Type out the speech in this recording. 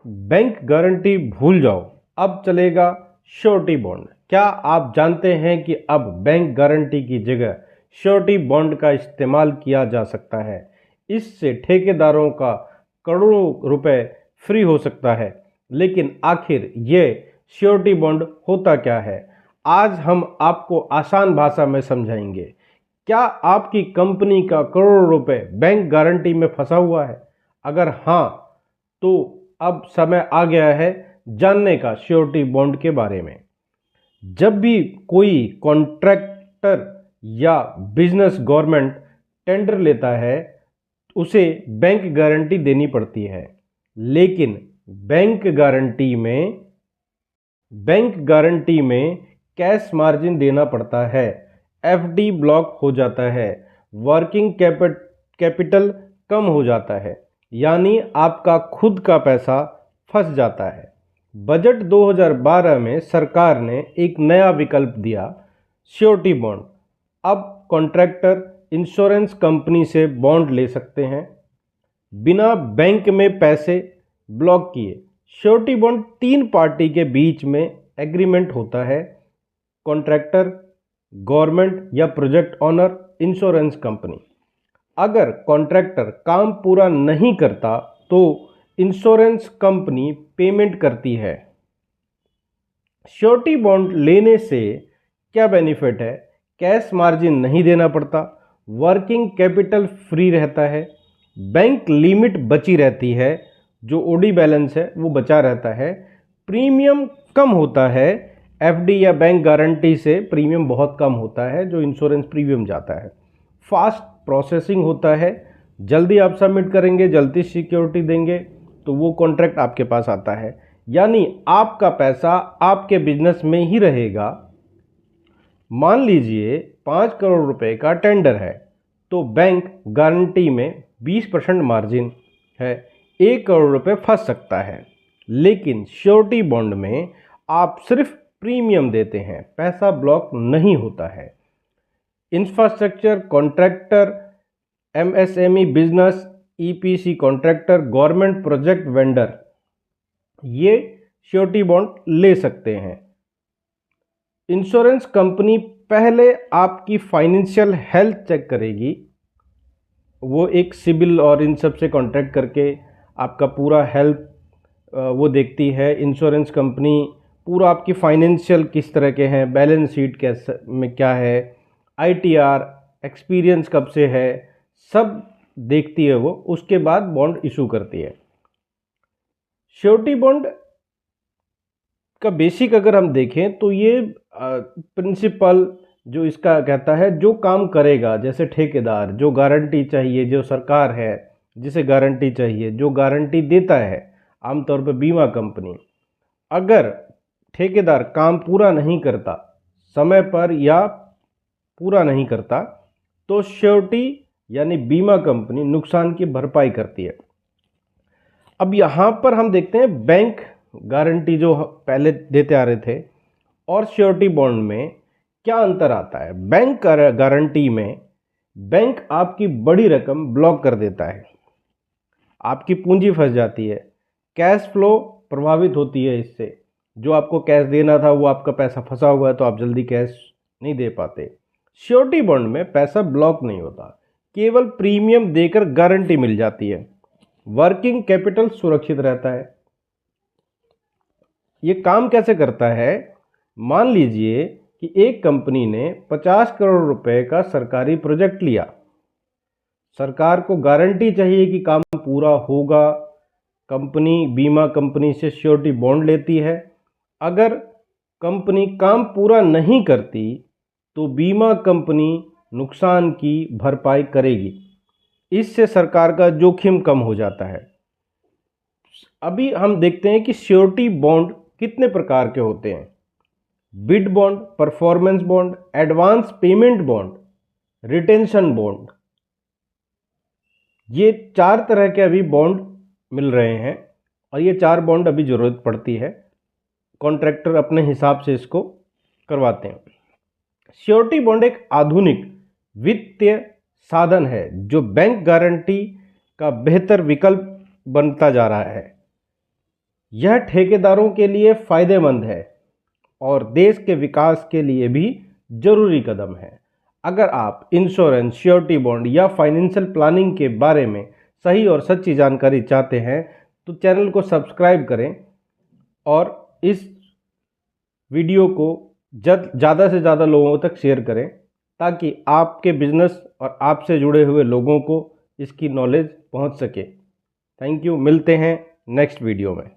Bank guarantee भूल जाओ, अब चलेगा श्योरिटी बॉन्ड। क्या आप जानते हैं कि अब बैंक गारंटी की जगह श्योरिटी बॉन्ड का इस्तेमाल किया जा सकता है। इससे ठेकेदारों का करोड़ों रुपए फ्री हो सकता है। लेकिन आखिर ये श्योरिटी बॉन्ड होता क्या है, आज हम आपको आसान भाषा में समझाएंगे। क्या आपकी कंपनी का करोड़ों रुपए बैंक गारंटी में फंसा हुआ है? अगर हाँ, तो अब समय आ गया है जानने का श्योरिटी बॉन्ड के बारे में। जब भी कोई कॉन्ट्रैक्टर या बिजनेस गवर्नमेंट टेंडर लेता है, उसे बैंक गारंटी देनी पड़ती है। लेकिन बैंक गारंटी में कैश मार्जिन देना पड़ता है, एफडी ब्लॉक हो जाता है, वर्किंग कैपिटल कम हो जाता है, यानी आपका खुद का पैसा फंस जाता है। बजट 2012 में सरकार ने एक नया विकल्प दिया, श्योरिटी बॉन्ड। अब कॉन्ट्रैक्टर इंश्योरेंस कंपनी से बॉन्ड ले सकते हैं बिना बैंक में पैसे ब्लॉक किए। श्योरिटी बॉन्ड 3 पार्टी के बीच में एग्रीमेंट होता है, कॉन्ट्रैक्टर, गवर्नमेंट या प्रोजेक्ट ऑनर, इंश्योरेंस कंपनी। अगर कॉन्ट्रैक्टर काम पूरा नहीं करता तो इंश्योरेंस कंपनी पेमेंट करती है। श्योरिटी बॉन्ड लेने से क्या बेनिफिट है? कैश मार्जिन नहीं देना पड़ता, वर्किंग कैपिटल फ्री रहता है, बैंक लिमिट बची रहती है, जो ओडी बैलेंस है वो बचा रहता है, प्रीमियम कम होता है। एफडी या बैंक गारंटी से प्रीमियम बहुत कम होता है, जो इंश्योरेंस प्रीमियम जाता है। फास्ट प्रोसेसिंग होता है, जल्दी आप सबमिट करेंगे, जल्दी सिक्योरिटी देंगे तो वो कॉन्ट्रैक्ट आपके पास आता है, यानी आपका पैसा आपके बिजनेस में ही रहेगा। मान लीजिए 5 करोड़ रुपए का टेंडर है, तो बैंक गारंटी में 20% मार्जिन है, 1 करोड़ रुपए फंस सकता है। लेकिन श्योरिटी बॉन्ड में आप सिर्फ प्रीमियम देते हैं, पैसा ब्लॉक नहीं होता है। Infrastructure contractor, MSME business, EPC contractor, government project vendor, ये श्योरिटी बॉन्ड ले सकते हैं। इंश्योरेंस कंपनी पहले आपकी फाइनेंशियल हेल्थ चेक करेगी, वो एक सिविल और इन सब से कॉन्ट्रैक्ट करके आपका पूरा हेल्थ वो देखती है। इंश्योरेंस कंपनी पूरा आपकी फाइनेंशियल किस तरह के हैं, बैलेंस शीट कैसे में क्या है, आईटीआर एक्सपीरियंस कब से है, सब देखती है वो। उसके बाद बॉन्ड इशू करती है। श्योरिटी बॉन्ड का बेसिक अगर हम देखें तो ये प्रिंसिपल जो इसका कहता है, जो काम करेगा, जैसे ठेकेदार, जो गारंटी चाहिए, जो सरकार है जिसे गारंटी चाहिए, जो गारंटी देता है आमतौर पर बीमा कंपनी, अगर ठेकेदार काम पूरा नहीं करता समय पर या पूरा नहीं करता, तो श्योरिटी यानी बीमा कंपनी नुकसान की भरपाई करती है। अब यहाँ पर हम देखते हैं बैंक गारंटी जो पहले देते आ रहे थे और श्योरिटी बॉन्ड में क्या अंतर आता है। बैंक गारंटी में बैंक आपकी बड़ी रकम ब्लॉक कर देता है, आपकी पूंजी फंस जाती है, कैश फ्लो प्रभावित होती है। इससे जो आपको कैश देना था वो आपका पैसा फंसा हुआ है, तो आप जल्दी कैश नहीं दे पाते। श्योरिटी बॉन्ड में पैसा ब्लॉक नहीं होता, केवल प्रीमियम देकर गारंटी मिल जाती है, वर्किंग कैपिटल सुरक्षित रहता है। ये काम कैसे करता है? मान लीजिए कि एक कंपनी ने 50 करोड़ रुपए का सरकारी प्रोजेक्ट लिया, सरकार को गारंटी चाहिए कि काम पूरा होगा, कंपनी बीमा कंपनी से श्योरिटी बॉन्ड लेती है। अगर कंपनी काम पूरा नहीं करती तो बीमा कंपनी नुकसान की भरपाई करेगी, इससे सरकार का जोखिम कम हो जाता है। अभी हम देखते हैं कि श्योरिटी बॉन्ड कितने प्रकार के होते हैं। Bid bond, performance bond, advance payment bond, retention bond, ये 4 तरह के अभी बॉन्ड मिल रहे हैं और ये 4 बॉन्ड अभी ज़रूरत पड़ती है, कॉन्ट्रैक्टर अपने हिसाब से इसको करवाते हैं। श्योरिटी बॉन्ड एक आधुनिक वित्तीय साधन है जो बैंक गारंटी का बेहतर विकल्प बनता जा रहा है। यह ठेकेदारों के लिए फ़ायदेमंद है और देश के विकास के लिए भी ज़रूरी कदम है। अगर आप इंश्योरेंस, श्योरिटी बॉन्ड या फाइनेंशियल प्लानिंग के बारे में सही और सच्ची जानकारी चाहते हैं तो चैनल को सब्सक्राइब करें और इस वीडियो को ज़्यादा से ज़्यादा लोगों तक शेयर करें ताकि आपके बिजनेस और आपसे जुड़े हुए लोगों को इसकी नॉलेज पहुंच सके। Thank you. मिलते हैं नेक्स्ट वीडियो में।